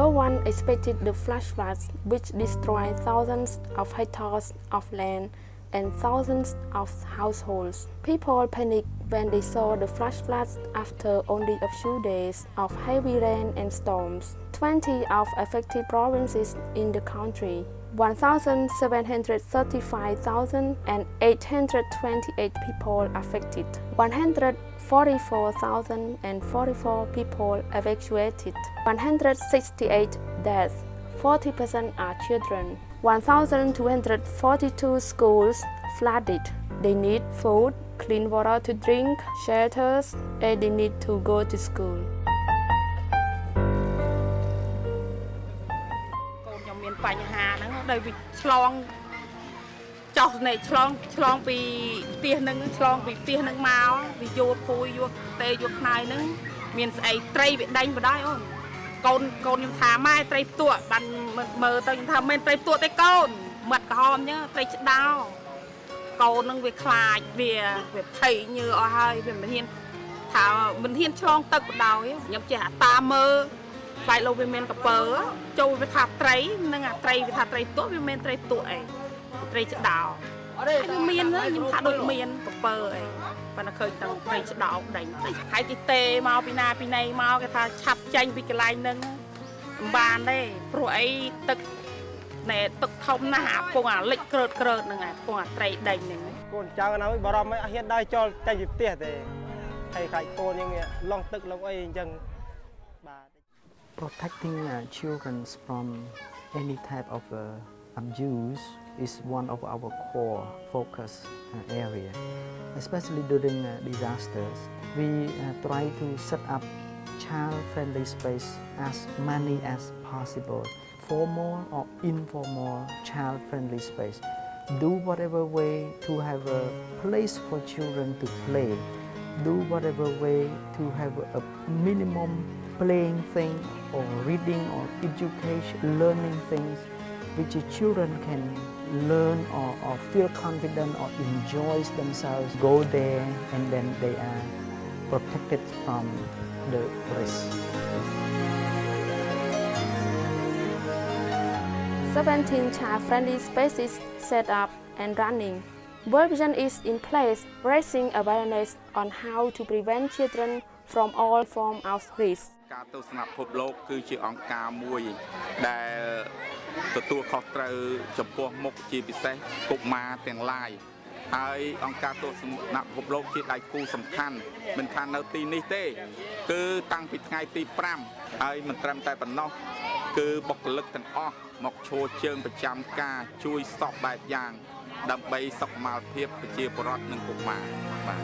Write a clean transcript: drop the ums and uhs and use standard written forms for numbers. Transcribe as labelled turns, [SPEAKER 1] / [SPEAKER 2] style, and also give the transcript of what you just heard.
[SPEAKER 1] No one expected the flash floods, which destroyed thousands of hectares of land and thousands of households. People panicked when they saw the flash floods after only a few days of heavy rain and storms. 20 of affected provinces in the country, 1,735,828 people affected, 144,044 people evacuated, 168 deaths, 40% are children. 1,242 schools flooded. They need food, clean water to drink, shelters, and they need to go to school.
[SPEAKER 2] ខ្ញុំមានបញ្ហាហ្នឹងដោយវាឆ្លងចោះនៃឆ្លងពីផ្ទះហ្នឹងឆ្លងពីផ្ទះហ្នឹងមកវាយកភួយយកទេយកខ្នើយហ្នឹងមានស្អីត្រីវាដេញបដាយអូនកូនខ្ញុំថាម៉ែត្រីផ្ទក់បានមើលទៅខ្ញុំថាមិនត្រីផ្ទក់ទេកូនមាត់ក្រហមអញ្ចឹងត្រីឆ្ដោកូនហ្នឹងវាខ្លាចវាភ័យញើអស់ហើយវាមិនហ៊ានថាមិនហ៊ានឆ្លងទឹកបដោយខ្ញុំចេះអាតាមមើលស្វែកលោកវាមានកពើចូលវាថាត្រីនឹងអាត្រីវាថាត្រីផ្ទក់វាមិនត្រីផ្ទក់អីត្រីឆ្ដោខ្ញុំមានខ្ញុំថាដូចមានកពើអីប៉ុន្តែឃើញតែត្រីឆ្ដោដេញហើយទីទេមកពីណាពីណីមកគេថាឆាប់ចាញ់ពីកន្លែងហ្នឹងមិនបានទេព្រោះអីទឹកណែទឹកធំណាស់អាពងអាលិចក្រើតហ្នឹងអាពងអាត្រីដេញហ្នឹងកូនចៅណាបារម្ភអត់ហ៊ានដើរចូលតែពីផ្ទះទេហើយខ្លាចកូនយ៉ាងនេះឡងទឹកឡងអីអញ្ចឹងបាទ
[SPEAKER 3] Protecting children from any type of abuse is one of our core focus area, especially during disasters. We try to set up child-friendly space as many as possible, formal or informal child-friendly space. Do whatever way to have a place for children to play. Do whatever way to have a minimum playing thing or reading or education, learning things which the children can learn or feel confident or enjoy themselves, go there and then they are protected from the risk.
[SPEAKER 1] 17 child-friendly spaces set up and running. World Vision is in place, raising awareness on how to prevent children from all forms of risk.
[SPEAKER 4] ការទស្សនពិភពលោកគឺជាអង្គការមួយដែលទទួលខុសត្រូវចំពោះមុខជាពិសេសកុមារទាំងឡាយហើយអង្គការទស្សនពិភពលោកជាដៃគូសំខាន់មិនថានៅទីនេះទេគឺតាំងពីថ្ងៃទី5ហើយមិនត្រឹមតែប៉ុណ្ណោះគឺបុគ្គលិកទាំងអស់មកឈរជើងប្រចាំការជួយសពបែបយ៉ាងដើម្បីសុខុមាលភាពប្រជាពលរដ្ឋនិងកុមារបាទ